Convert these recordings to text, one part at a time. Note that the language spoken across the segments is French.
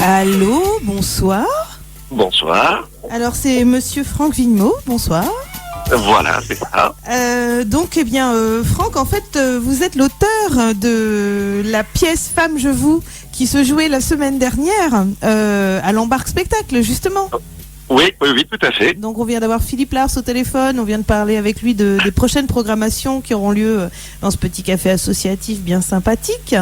Allô, bonsoir. Bonsoir. Alors c'est Monsieur Franck Vigneault, bonsoir. Voilà, c'est ça. Donc, eh bien, Franck, en fait, vous êtes l'auteur de la pièce Femme, je vous, qui se jouait la semaine dernière à l'Embarque Spectacle, justement. Oui, tout à fait. Donc on vient d'avoir Philippe Lars au téléphone, on vient de parler avec lui des prochaines programmations qui auront lieu dans ce petit café associatif bien sympathique.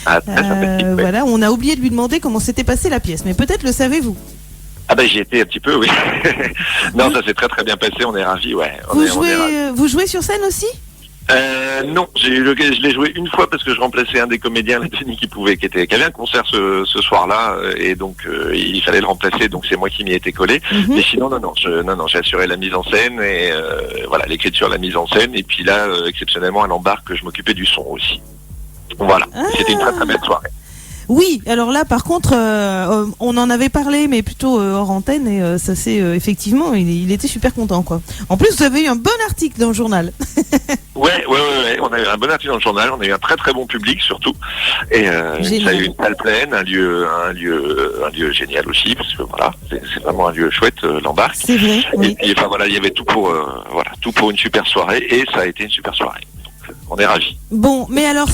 Ah, très sympathique, oui. Voilà, on a oublié de lui demander comment s'était passée la pièce, mais peut-être le savez-vous. Ah ben j'y étais un petit peu, oui. Non, ça s'est très très bien passé, on est ravis, ouais. Vous jouez sur scène aussi ? Non, je l'ai joué une fois parce que je remplaçais un des comédiens, Denis, qui avait un concert ce soir-là, et donc il fallait le remplacer, donc c'est moi qui m'y étais collé. Mais sinon, non, j'ai assuré la mise en scène et voilà, l'écriture, la mise en scène, et puis là, exceptionnellement à l'embarque, je m'occupais du son aussi. Voilà, c'était une très très belle soirée. Oui, alors là, par contre, on en avait parlé, mais plutôt hors antenne, et ça c'est effectivement, il était super content, quoi. En plus, vous avez eu un bon article dans le journal. Ouais, on a eu un bon article dans le journal, on a eu un très très bon public surtout, et ça a eu une salle pleine, un lieu génial aussi, parce que voilà, c'est vraiment un lieu chouette, l'embarque. C'est vrai. Oui. Et puis enfin voilà, il y avait tout pour une super soirée, et ça a été une super soirée. On est ravis. Bon, mais alors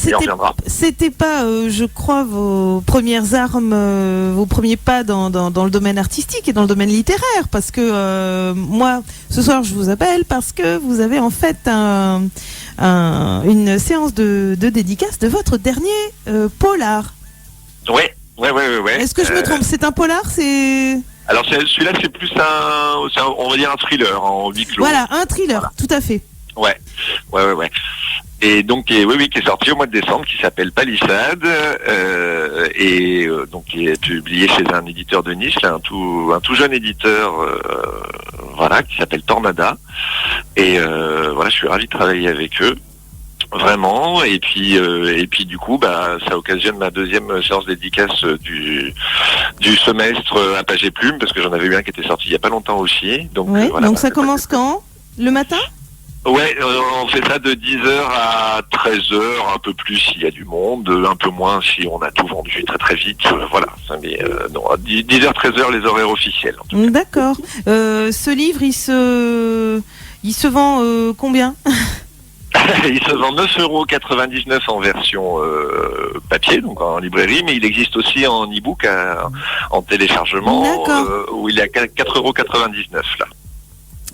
c'était pas, je crois, vos premières armes, vos premiers pas dans le domaine artistique et dans le domaine littéraire, parce que moi, ce soir, je vous appelle parce que vous avez en fait une séance de dédicace de votre dernier polar. Ouais. Est-ce que je me trompe ? C'est un polar, c'est... Alors celui-là, c'est plus on va dire un thriller en huis clos. Voilà, un thriller, tout à fait. Ouais. Et donc, qui est sorti au mois de décembre, qui s'appelle Palissade, donc qui est publié chez un éditeur de niche, là, un tout jeune éditeur, qui s'appelle Tornada. Et je suis ravi de travailler avec eux, vraiment. Et puis du coup, ça occasionne ma deuxième séance dédicace du semestre à Page et Plume, parce que j'en avais eu un qui était sorti il y a pas longtemps aussi. Donc, donc ça commence quand ? Le matin ? Ouais, on fait ça de 10h à 13h, un peu plus s'il y a du monde, un peu moins si on a tout vendu très très vite, voilà. Mais non, 10h, 13h, les horaires officiels. En tout cas. D'accord. Ce livre, il se vend combien ? Il se vend 9,99€ en version papier, donc en librairie, mais il existe aussi en e-book, en téléchargement, où il est à 4,99€ là.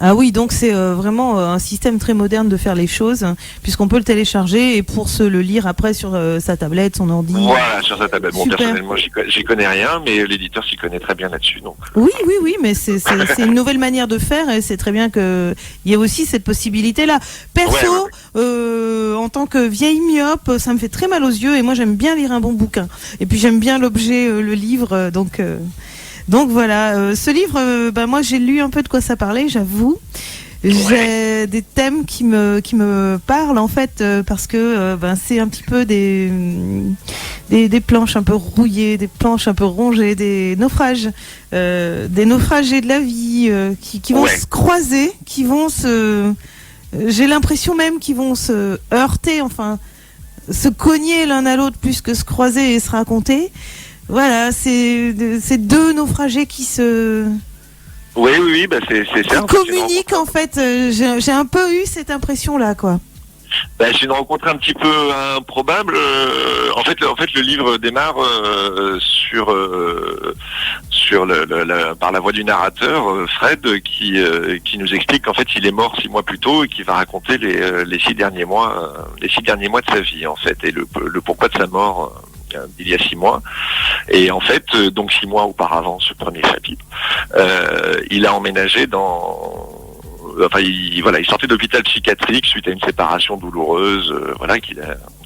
Ah oui, donc c'est vraiment un système très moderne de faire les choses, puisqu'on peut le télécharger et pour le lire après sur sa tablette, son ordi. Voilà, sur sa tablette. Bon, personnellement, j'y connais rien, mais l'éditeur s'y connaît très bien là-dessus. Donc. Oui, mais c'est une nouvelle manière de faire et c'est très bien qu'il y ait aussi cette possibilité-là. Perso, en tant que vieille myope, ça me fait très mal aux yeux et moi j'aime bien lire un bon bouquin. Et puis j'aime bien l'objet, le livre, donc voilà, ce livre, moi j'ai lu un peu de quoi ça parlait, j'avoue. J'ai des thèmes qui me parlent en fait, parce que c'est un petit peu des planches un peu rouillées, des planches un peu rongées, des naufrages, des naufragés de la vie qui vont se croiser, qui vont j'ai l'impression même qu'ils vont se heurter, enfin se cogner l'un à l'autre plus que se croiser et se raconter. Voilà, c'est deux naufragés qui se... Oui, c'est ça. Qui communiquent en fait. J'ai un peu eu cette impression-là, quoi. C'est une rencontre un petit peu improbable. En fait, le livre démarre par la voix du narrateur, Fred, qui nous explique qu'en fait il est mort 6 mois plus tôt et qui va raconter les 6 derniers mois de sa vie en fait et le pourquoi de sa mort. Il y a 6 mois et en fait donc 6 mois auparavant ce premier chapitre il a emménagé il sortait d'hôpital psychiatrique suite à une séparation douloureuse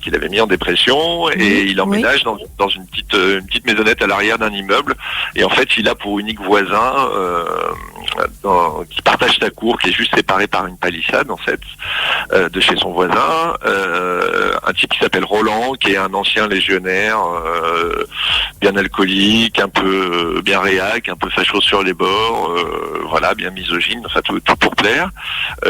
qu'il avait mis en dépression et il emménage dans une petite maisonnette à l'arrière d'un immeuble et en fait il a pour unique voisin qui partage sa cour, qui est juste séparé par une palissade en fait de chez son voisin, un type qui s'appelle Roland, qui est un ancien légionnaire, bien alcoolique, un peu bien réac, un peu facho sur les bords, bien misogyne, enfin tout pour plaire.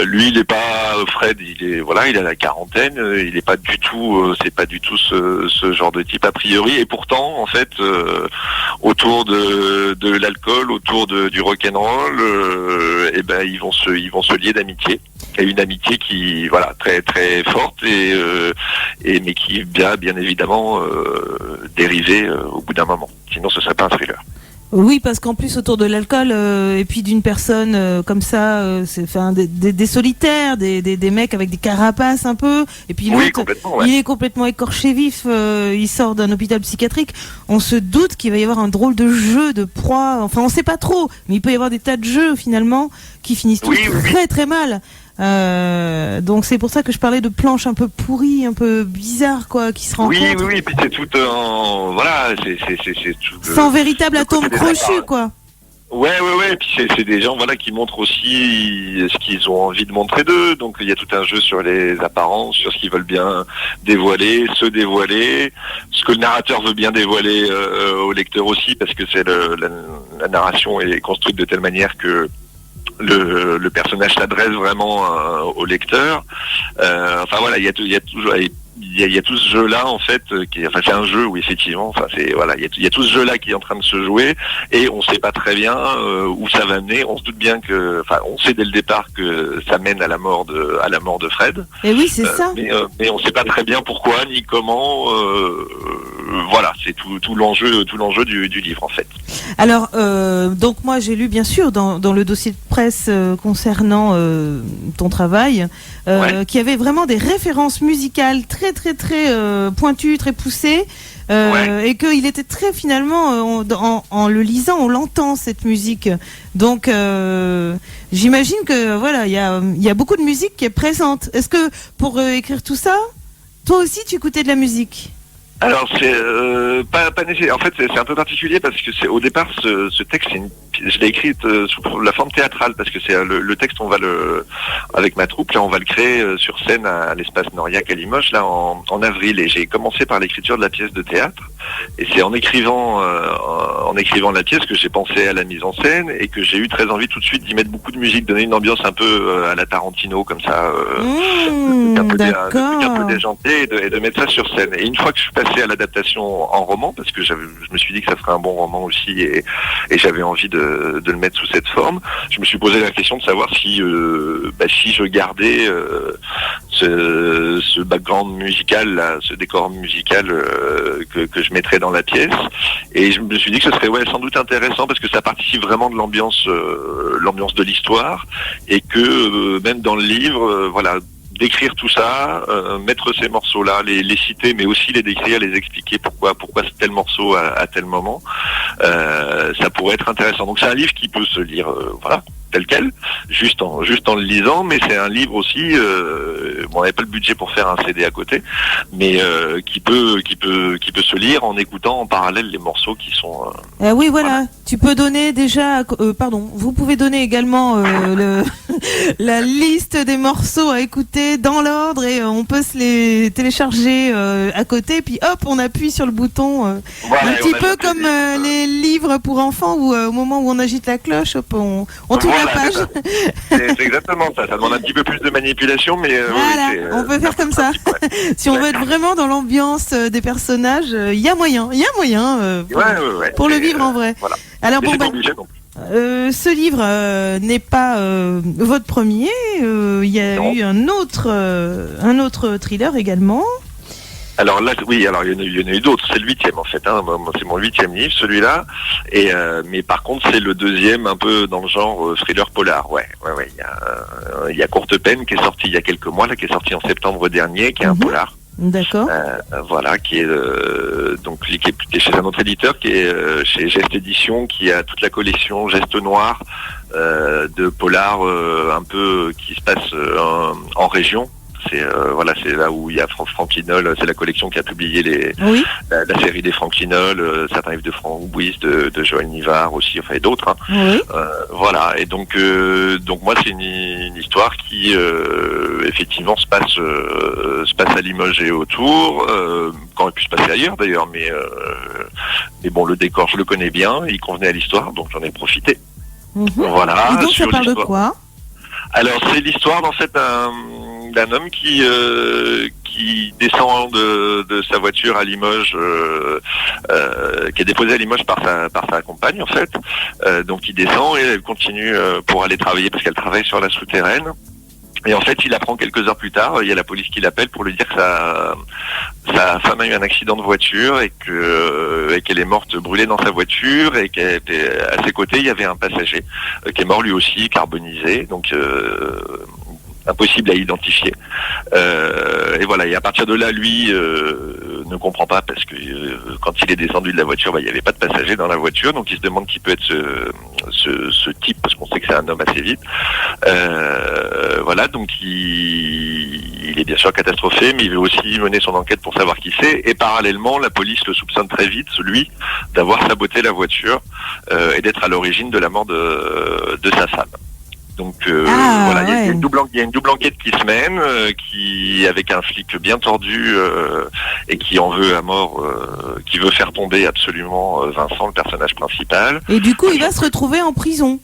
Lui, il est pas Fred, il a la quarantaine, il est pas du tout, c'est pas du tout ce genre de type a priori, et pourtant en fait, autour de l'alcool, autour du rock'n'roll, et ben ils vont se lier d'amitié. Et une amitié qui, voilà, très très forte mais qui bien évidemment dériver au bout d'un moment. Sinon, ce serait pas un thriller. Oui, parce qu'en plus autour de l'alcool et puis d'une personne comme ça, c'est enfin des solitaires, des mecs avec des carapaces un peu, et puis l'autre, il est complètement écorché vif, il sort d'un hôpital psychiatrique. On se doute qu'il va y avoir un drôle de jeu de proie. Enfin, on sait pas trop, mais il peut y avoir des tas de jeux finalement qui finissent tous très très mal. Donc c'est pour ça que je parlais de planches un peu pourries, un peu bizarres, quoi, qui se rencontrent. Oui, puis c'est tout voilà, c'est tout sans véritable atome crochu, quoi. Ouais, puis c'est des gens, voilà, qui montrent aussi ce qu'ils ont envie de montrer d'eux. Donc il y a tout un jeu sur les apparences, sur ce qu'ils veulent bien dévoiler, se dévoiler, ce que le narrateur veut bien dévoiler au lecteur aussi, parce que la narration est construite de telle manière que le personnage s'adresse vraiment au lecteur. Enfin voilà, il y a tout ce jeu-là en fait, c'est un jeu où effectivement, enfin c'est voilà, il y a tout ce jeu-là qui est en train de se jouer et on sait pas très bien où ça va mener. On se doute bien que, enfin, on sait dès le départ que ça mène à la mort de Fred. Et oui, c'est ça. Mais on sait pas très bien pourquoi ni comment. Voilà, c'est tout l'enjeu du livre en fait. Alors donc moi j'ai lu bien sûr dans le dossier de presse concernant ton travail qu'il y avait vraiment des références musicales très très très pointues, très poussées, et qu'il était très finalement en le lisant on l'entend cette musique. Donc j'imagine que voilà, il y a beaucoup de musique qui est présente. Est-ce que pour écrire tout ça, toi aussi tu écoutais de la musique? Alors c'est pas nécessaire. En fait, c'est un peu particulier parce que au départ ce texte, je l'ai écrit sous la forme théâtrale parce que c'est le texte, on va avec ma troupe là, on va le créer sur scène à l'espace Noriac à Limoges là en avril, et j'ai commencé par l'écriture de la pièce de théâtre, et c'est en écrivant la pièce que j'ai pensé à la mise en scène et que j'ai eu très envie tout de suite d'y mettre beaucoup de musique, donner une ambiance un peu à la Tarantino comme ça, un peu déjanté, et de mettre ça sur scène. Et une fois que je suis passé à l'adaptation en roman, parce que je me suis dit que ça ferait un bon roman aussi, et j'avais envie de le mettre sous cette forme, je me suis posé la question de savoir si je gardais ce background musical là, ce décor musical que je mettrais dans la pièce, et je me suis dit que ce serait sans doute intéressant parce que ça participe vraiment de l'ambiance de l'histoire, et que même dans le livre, voilà, d'écrire tout ça, mettre ces morceaux-là, les citer, mais aussi les décrire, les expliquer pourquoi tel morceau à tel moment, ça pourrait être intéressant. Donc c'est un livre qui peut se lire, voilà, tel quel, juste en le lisant, mais c'est un livre aussi, on n'avait pas le budget pour faire un CD à côté, mais qui peut se lire en écoutant en parallèle les morceaux qui sont. Oui, voilà. Tu peux donner déjà, vous pouvez donner également la liste des morceaux à écouter dans l'ordre, et on peut se les télécharger à côté, puis hop, on appuie sur le bouton, un petit peu comme les livres pour enfants où au moment où on agite la cloche, hop, on tourne la page. C'est exactement ça. Ça demande un petit peu plus de manipulation, mais voilà, on peut faire comme ça. Si on veut être vraiment dans l'ambiance des personnages, il y a moyen pour le vivre en vrai. Voilà. Alors ce livre n'est pas votre premier. Il y a eu un autre thriller également. Alors là, oui, alors il y en a eu d'autres. C'est le 8e en fait. C'est mon 8e livre, celui-là. Et mais par contre, c'est le 2e, un peu dans le genre thriller polar. Ouais. Il y a Courte Peine qui est sorti il y a quelques mois, là, qui est sorti en septembre dernier, qui est un polar. D'accord. Voilà, qui est qui est chez un autre éditeur, qui est chez Geste Édition, qui a toute la collection Geste Noir de polar un peu qui se passe en région. C'est c'est là où il y a Franquinol, c'est la collection qui a publié la série des Franquinol, certains livres de Franck Bouis, de Joël Nivard aussi, enfin et d'autres. Hein. Oui. Voilà, et donc moi c'est une histoire qui effectivement se passe à Limoges et autour, quand elle puisse se passer ailleurs d'ailleurs, mais bon, le décor je le connais bien, il convenait à l'histoire, donc j'en ai profité. Voilà. Et donc ça parle de quoi? Alors c'est l'histoire en fait d'un homme qui il descend de sa voiture à Limoges, qui est déposée à Limoges par sa compagne en fait. Donc il descend et elle continue pour aller travailler parce qu'elle travaille sur la souterraine. Et en fait, il apprend quelques heures plus tard, il y a la police qui l'appelle pour lui dire que sa femme a eu un accident de voiture et qu'elle est morte brûlée dans sa voiture et qu'à ses côtés, il y avait un passager qui est mort lui aussi, carbonisé, donc impossible à identifier. Et voilà, et à partir de là, lui ne comprend pas parce que quand il est descendu de la voiture, il n'y avait pas de passager dans la voiture, donc il se demande qui peut être ce type, parce qu'on sait que c'est un homme assez vite. Voilà, donc il est bien sûr catastrophé, mais il veut aussi mener son enquête pour savoir qui c'est, et parallèlement, la police le soupçonne très vite, lui, d'avoir saboté la voiture et d'être à l'origine de la mort de sa femme. Donc voilà, il y a une double enquête qui se mène, avec un flic bien tordu et qui en veut à mort, qui veut faire tomber absolument Vincent, le personnage principal. Et du coup, il va se retrouver en prison.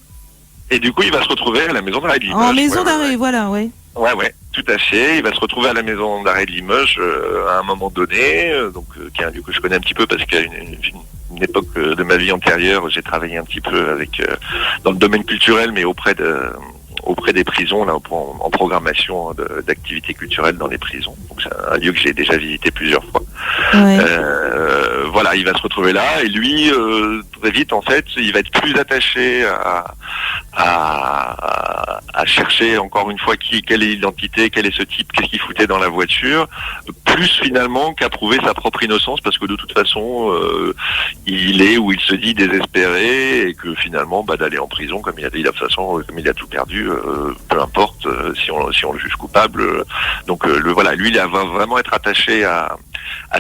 Et du coup, il va se retrouver à la maison d'arrêt de Limoges. En maison d'arrêt, voilà, ouais. Ouais, tout à fait. Il va se retrouver à la maison d'arrêt de Limoges à un moment donné, qui est un lieu que je connais un petit peu parce qu'à une époque de ma vie antérieure, j'ai travaillé un petit peu dans le domaine culturel, mais auprès des prisons, là, en programmation d'activités culturelles dans les prisons. Donc c'est un lieu que j'ai déjà visité plusieurs fois. Ouais. Voilà, il va se retrouver là, et lui, très vite, en fait, il va être plus attaché à chercher encore une fois quelle est l'identité, quel est ce type, qu'est-ce qu'il foutait dans la voiture, plus finalement qu'à prouver sa propre innocence, parce que de toute façon, il est ou il se dit désespéré, et que finalement, d'aller en prison, comme il a tout perdu, peu importe si on le juge coupable. Donc voilà, lui, il va vraiment être attaché à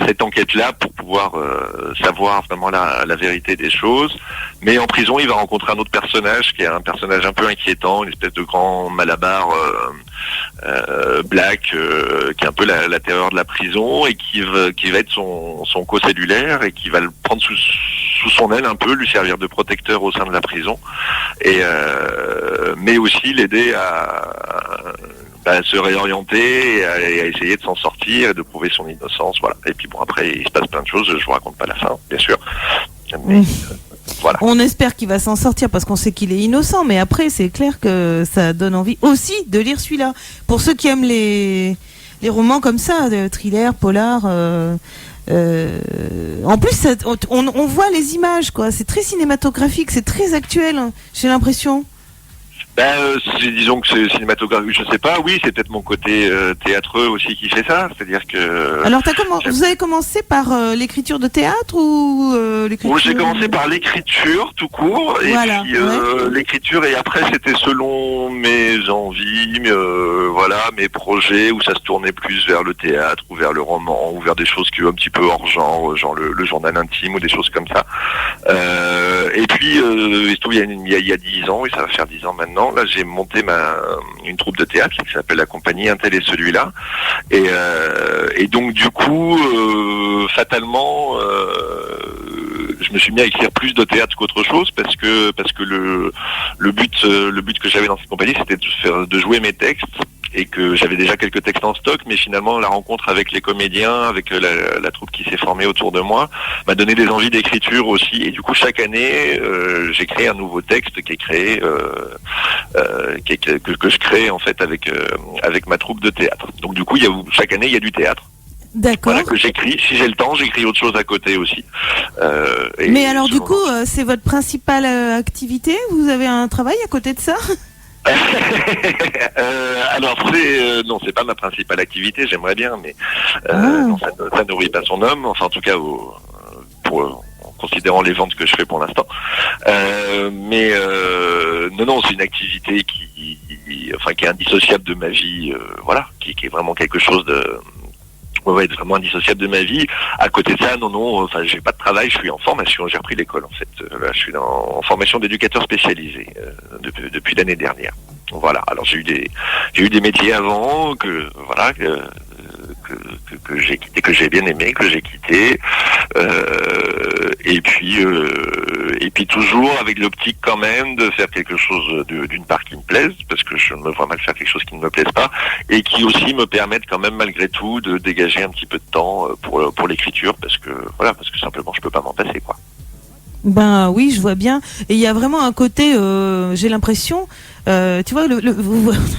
cette enquête-là pour pouvoir savoir vraiment la vérité des choses. Mais en prison, il va rencontrer un autre personnage qui est un personnage un peu inquiétant, une espèce de grand malabar black, qui est un peu la terreur de la prison, et qui va être son co-cellulaire, et qui va le prendre sous son aile un peu, lui servir de protecteur au sein de la prison, et mais aussi l'aider à se réorienter et à essayer de s'en sortir et de prouver son innocence, voilà. Et puis bon, après il se passe plein de choses, je vous raconte pas la fin, bien sûr, mais voilà. On espère qu'il va s'en sortir parce qu'on sait qu'il est innocent, mais après c'est clair que ça donne envie aussi de lire celui-là. Pour ceux qui aiment les romans comme ça, de thriller, polar, en plus on voit les images, quoi. C'est très cinématographique, c'est très actuel, j'ai l'impression. Disons que c'est cinématographique, je sais pas, oui, c'est peut-être mon côté théâtreux aussi qui fait ça, c'est-à-dire que... Alors vous avez commencé par l'écriture de théâtre ou l'écriture... Moi, j'ai commencé par l'écriture tout court, et voilà, puis l'écriture, et après c'était selon mes envies, mes projets, où ça se tournait plus vers le théâtre, ou vers le roman, ou vers des choses qui un petit peu hors genre le journal intime, ou des choses comme ça. Et puis, il y a 10 ans, oui, ça va faire 10 ans maintenant, là j'ai monté une troupe de théâtre qui s'appelle la compagnie Un tel et celui-là, et donc du coup fatalement je me suis mis à écrire plus de théâtre qu'autre chose, parce que le but que j'avais dans cette compagnie, c'était de jouer mes textes, et que j'avais déjà quelques textes en stock, mais finalement la rencontre avec les comédiens, avec la troupe qui s'est formée autour de moi, m'a donné des envies d'écriture aussi, et du coup chaque année j'ai créé un nouveau texte qui est créé que je crée en fait avec ma troupe de théâtre. Donc du coup chaque année il y a du théâtre. D'accord. Voilà, que j'écris. Si j'ai le temps, j'écris autre chose à côté aussi. Mais alors du coup, c'est votre principale activité? Vous avez un travail à côté de ça? Alors non, c'est pas ma principale activité. J'aimerais bien, mais non, ça nourrit pas son homme. Enfin, en tout cas, en considérant les ventes que je fais pour l'instant. Non, c'est une activité qui est indissociable de ma vie. Voilà, qui est vraiment quelque chose de... Ouais, vraiment indissociable de ma vie. À côté de ça, non, j'ai pas de travail, je suis en formation, j'ai repris l'école en fait. Là, je suis en formation d'éducateur spécialisé depuis l'année dernière. Voilà. Alors j'ai eu des métiers avant que j'ai quitté, que j'ai bien aimé, que j'ai quitté, et puis toujours avec l'optique quand même de faire quelque chose d'une part qui me plaisent, parce que je me vois mal faire quelque chose qui ne me plaise pas, et qui aussi me permettent quand même malgré tout de dégager un petit peu de temps pour l'écriture, parce que simplement je peux pas m'en passer, quoi. Ben oui, je vois bien. Et il y a vraiment un côté, j'ai l'impression, tu vois,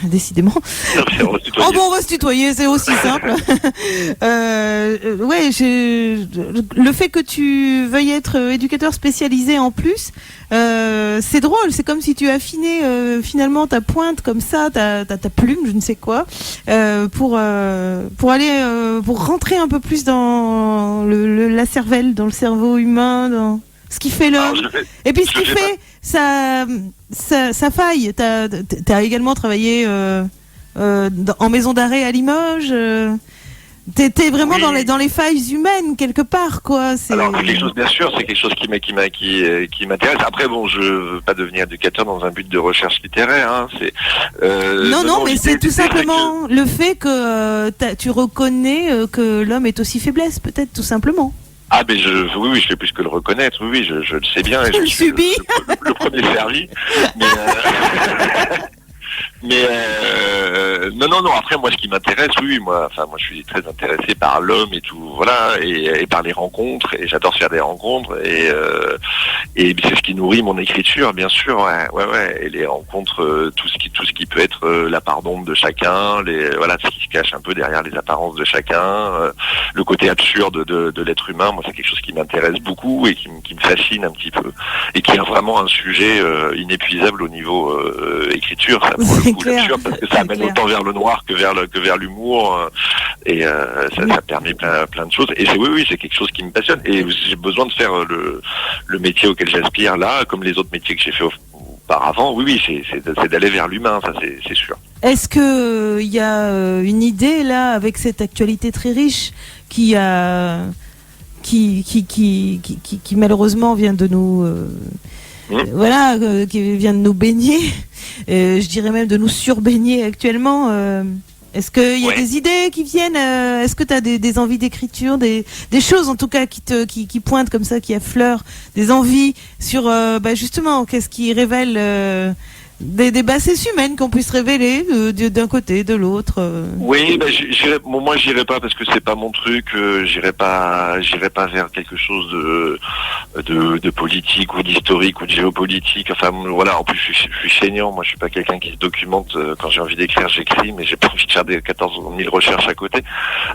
décidément. Non, oh bon, on va se tutoyer, c'est aussi simple. Ouais, le fait que tu veuilles être éducateur spécialisé en plus, c'est drôle. C'est comme si tu affinais finalement ta pointe comme ça, ta plume, je ne sais quoi, pour rentrer un peu plus dans la cervelle, dans le cerveau humain, dans ce qui fait l'homme. Et puis ce qui fait sa faille. T'as également travaillé en maison d'arrêt à Limoges. T'es vraiment dans les failles humaines quelque part, quoi. Alors quelque chose, bien sûr, c'est quelque chose qui m'intéresse. Après, bon, je veux pas devenir éducateur dans un but de recherche littéraire. Hein. Non, mais c'est tout simplement le fait que tu reconnais que l'homme est aussi faiblesse, peut-être tout simplement. Ah, mais oui, je fais plus que le reconnaître. Oui, je le sais bien. Et je suis le premier servi. Non. Après, moi, ce qui m'intéresse, moi, je suis très intéressé par l'homme et tout, voilà, et par les rencontres. Et j'adore faire des rencontres. Et c'est ce qui nourrit mon écriture, bien sûr. Ouais. Et les rencontres, tout ce qui peut être la part d'ombre de chacun, ce qui se cache un peu derrière les apparences de chacun, le côté absurde de l'être humain. Moi, c'est quelque chose qui m'intéresse beaucoup et qui me fascine un petit peu, et qui est vraiment un sujet inépuisable au niveau écriture. Ça, pour le coup, l'absurde, parce que ça amène autant vers le noir que vers l'humour, et ça permet plein de choses. Et c'est quelque chose qui me passionne. Et j'ai besoin de faire le métier auquel j'aspire là, comme les autres métiers que j'ai fait auparavant. Oui, c'est d'aller vers l'humain, ça c'est sûr. Est-ce que il y a une idée là, avec cette actualité très riche qui malheureusement vient de nous qui vient de nous baigner, je dirais même de nous surbaigner actuellement. Est-ce qu'il y a des idées qui viennent? Est-ce que tu as des envies d'écriture, des choses en tout cas qui pointent comme ça, qui affleurent, des envies sur justement qu'est-ce qui révèle des bassesses humaines qu'on puisse révéler d'un côté, de l'autre. Oui, moi j'irai pas parce que c'est pas mon truc. J'irai pas vers quelque chose de politique ou d'historique ou de géopolitique. Enfin voilà. En plus, je suis saignant. Moi, je suis pas quelqu'un qui se documente. Quand j'ai envie d'écrire, j'écris, mais j'ai pas envie de faire des 14 000 recherches à côté.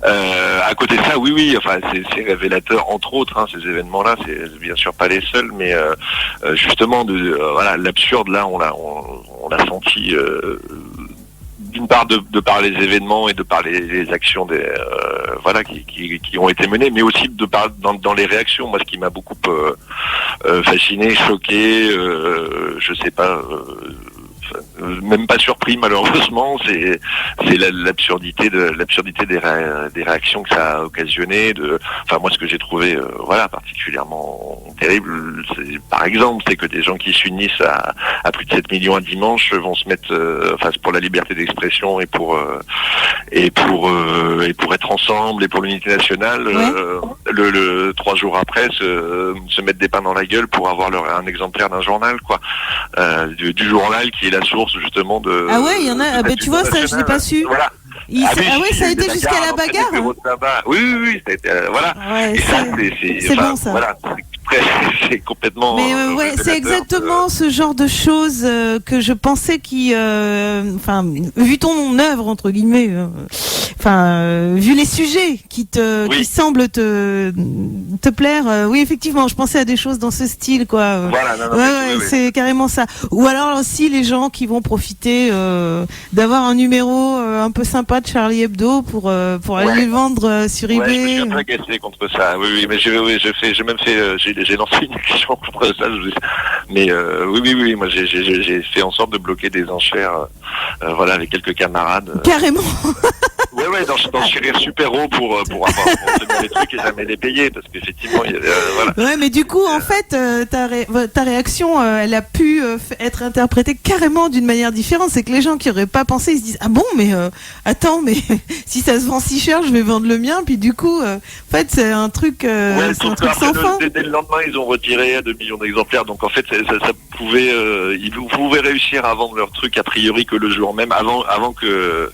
À côté de ça, oui. Enfin, c'est révélateur, entre autres. Hein, ces événements-là, c'est bien sûr pas les seuls, mais justement l'absurde là, on l'a senti d'une part de par les événements et de par les actions qui ont été menées, mais aussi de par dans les réactions. Moi, ce qui m'a beaucoup fasciné, choqué, je sais pas, même pas surpris malheureusement, c'est l'absurdité des réactions que ça a occasionné. Moi, ce que j'ai trouvé particulièrement terrible, par exemple, c'est que des gens qui s'unissent à plus de 7 millions un dimanche vont se mettre pour la liberté d'expression et pour être ensemble et pour l'unité nationale, le 3 jours après se mettre des pains dans la gueule pour avoir un exemplaire d'un journal, quoi, du journal qui est la source justement de. Ah ouais, il y en a. Tu vois, ça je l'ai pas su. Voilà. Ça a été jusqu'à la bagarre. Oui, ça a été, voilà. Ouais, et ça, c'est bon ça. Voilà, c'est complètement. Mais c'est exactement ce genre de choses que je pensais vu ton œuvre entre guillemets, vu les sujets qui semblent te plaire. Oui, effectivement, je pensais à des choses dans ce style, quoi. Voilà, c'est carrément ça. Ou alors aussi les gens qui vont profiter d'avoir un numéro un peu sympa de Charlie Hebdo pour aller le vendre sur eBay. Je me suis un peu agacé contre ça. Oui, mais j'ai même fait, j'ai lancé une action contre ça. Mais oui, moi j'ai fait en sorte de bloquer des enchères, avec quelques camarades. Carrément. Ouais, d'enchérir super haut pour obtenir les trucs et jamais les payer, parce qu'effectivement, voilà. Ouais, mais du coup, en fait, ta réaction, elle a pu être interprétée carrément d'une manière différente. C'est que les gens qui auraient pas pensé, ils se disent ah bon, mais attends, mais si ça se vend si cher, je vais vendre le mien. Puis du coup, en fait, c'est un truc, sans fin. Dès le lendemain, ils ont retiré 2 millions d'exemplaires. Donc en fait, ça ils pouvaient réussir à vendre leur truc a priori que le jour même, avant que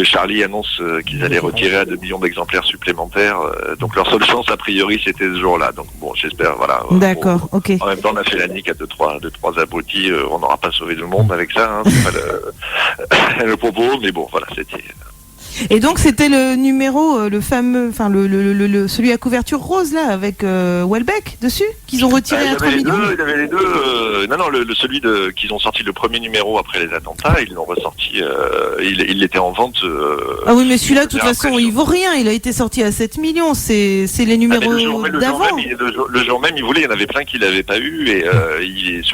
Charlie annonce qu'ils allaient retirer à 2 millions d'exemplaires supplémentaires. Donc leur seule chance a priori c'était ce jour-là. Donc bon, j'espère, voilà. D'accord, ok. En même temps, on a fait la nique à deux, trois abrutis. On n'aura pas sauvé tout le monde avec ça. Hein, c'est pas le propos, mais bon, voilà, c'était. Et donc c'était le numéro, le fameux, enfin celui à couverture rose là avec Welbeck dessus qu'ils ont retiré à 3 millions. Il y avait les deux. Non, celui qu'ils ont sorti le premier numéro après les attentats, ils l'ont ressorti. Il était en vente. Ah oui, mais celui-là, de toute façon, il vaut rien. Il a été sorti à 7 millions. C'est les numéros d'avant. Le jour même, il voulait. Il y en avait plein qui l'avaient pas eu et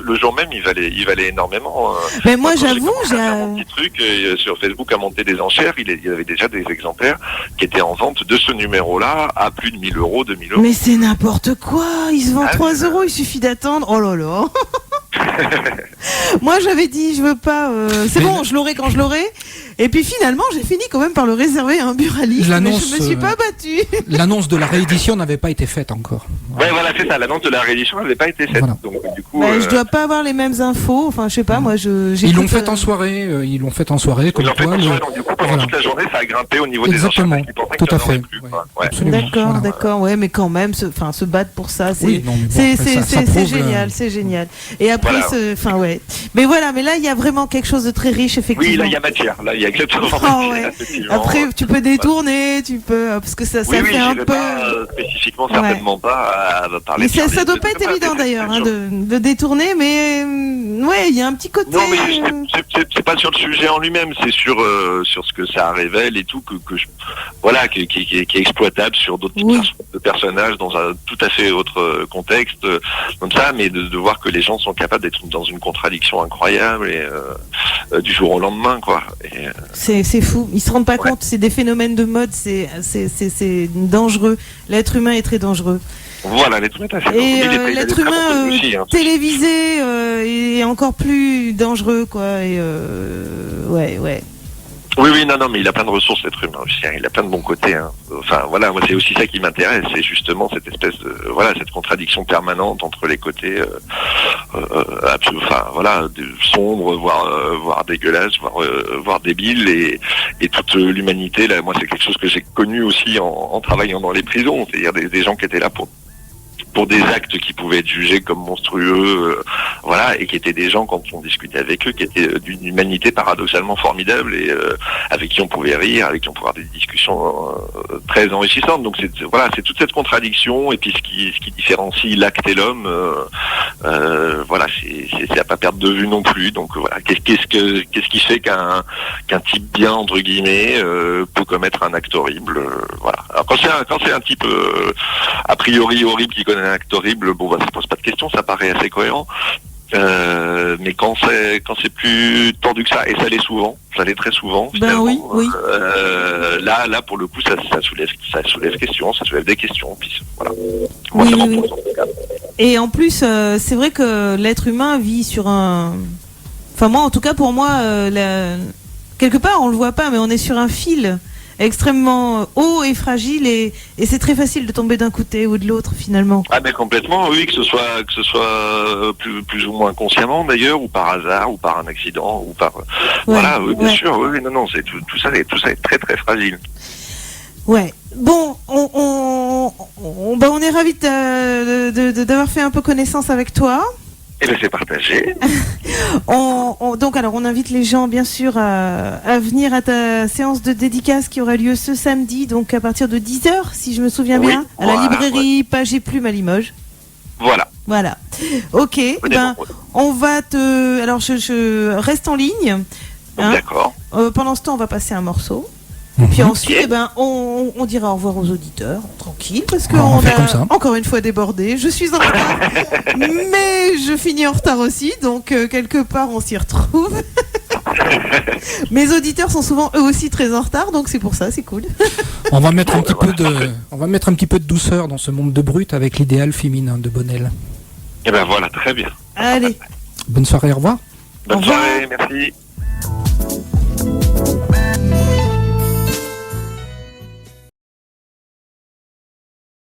le jour même, il valait énormément. Mais moi, j'avoue, j'ai un petit truc sur Facebook à monter des enchères. Il y avait déjà des exemplaires qui étaient en vente de ce numéro-là à plus de 1 000 euros, 2 000 euros. Mais c'est n'importe quoi. Il se vend 3 euros. Il suffit d'attendre. Oh là là. Moi j'avais dit je veux pas, c'est bon, je l'aurai quand je l'aurai. Et puis finalement j'ai fini quand même par le réserver à un buraliste, mais je me suis pas battue. L'annonce de la réédition n'avait pas été faite encore. Ouais, voilà, c'est ça, l'annonce de la réédition n'avait pas été faite. Voilà. Donc du coup, je dois pas avoir les mêmes infos, enfin je sais pas, moi ils l'ont fait en soirée, comme toi. Donc du coup pendant toute la journée ça a grimpé au niveau des enchères. Exactement, tout à fait. D'accord, ouais, mais quand même, se battre pour ça, c'est génial, c'est génial. Et après, enfin ouais. Mais voilà, mais là il y a vraiment quelque chose de très riche effectivement. Oui, là il y a matière, là il y a exactement. Après tu peux détourner, parce que ça fait un peu. Spécifiquement certainement pas à parler. Mais ça doit pas être évident d'ailleurs de détourner, mais ouais, il y a un petit côté. Non, mais c'est pas sur le sujet en lui-même, c'est sur ce que ça révèle et tout qui est exploitable sur d'autres de personnages dans un tout à fait autre contexte comme ça, mais de voir que les gens sont capables d'être dans une contradiction incroyable et du jour au lendemain, quoi. C'est fou. Ils se rendent pas compte. C'est des phénomènes de mode. C'est dangereux. L'être humain est très dangereux. Voilà, l'être humain est assez dangereux. Et l'être humain télévisé est encore plus dangereux, quoi. Et ouais. Oui, non, mais il a plein de ressources, l'être humain aussi, hein. Il a plein de bons côtés, hein. Enfin, voilà, moi, c'est aussi ça qui m'intéresse, c'est justement cette espèce de, cette contradiction permanente entre les côtés, sombres, voire dégueulasses, voire débiles, et toute l'humanité, là, moi, c'est quelque chose que j'ai connu aussi en travaillant dans les prisons, c'est-à-dire des gens qui étaient là pour des actes qui pouvaient être jugés comme monstrueux, et qui étaient des gens, quand on discutait avec eux, qui étaient d'une humanité paradoxalement formidable et avec qui on pouvait rire, avec qui on pouvait avoir des discussions très enrichissantes. Donc c'est toute cette contradiction et puis ce qui différencie l'acte et l'homme, c'est à pas perdre de vue non plus. Donc voilà, qu'est-ce qui fait qu'un type bien entre guillemets peut commettre un acte horrible, voilà. Alors quand c'est un type a priori horrible qui connaît un acte horrible, ça pose pas de questions, ça paraît assez cohérent. Mais quand c'est plus tendu que ça, et ça l'est très souvent, finalement, oui. Là pour le coup ça soulève questions, ça soulève des questions, puis voilà. Oui. Et en plus c'est vrai que l'être humain vit sur un, enfin moi en tout cas pour moi quelque part on le voit pas, mais on est sur un fil extrêmement haut et fragile et c'est très facile de tomber d'un côté ou de l'autre finalement. Ah mais complètement, oui, que ce soit plus ou moins consciemment d'ailleurs, ou par hasard, ou par un accident, ou par bien sûr, oui, non, c'est tout ça est très très fragile. Ouais. Bon, on est ravis d'avoir fait un peu connaissance avec toi. Et bien c'est partagé. Donc on invite les gens bien sûr à venir à ta séance de dédicace qui aura lieu ce samedi, donc à partir de 10h si je me souviens bien, à la librairie Page et Plume à Limoges. Voilà. Ok, on va alors je reste en ligne. Hein. D'accord. Pendant ce temps on va passer un morceau. Puis ensuite, on dira au revoir aux auditeurs, tranquille, parce qu'on a encore une fois débordé. Je suis en retard, mais je finis en retard aussi, donc quelque part on s'y retrouve. Mes auditeurs sont souvent eux aussi très en retard, donc c'est pour ça, c'est cool. On va mettre un petit peu de douceur dans ce monde de brut avec l'idéal féminin de Bonnel. Et ben voilà, très bien. Allez. Bonne soirée, au revoir. Bonne soirée, merci.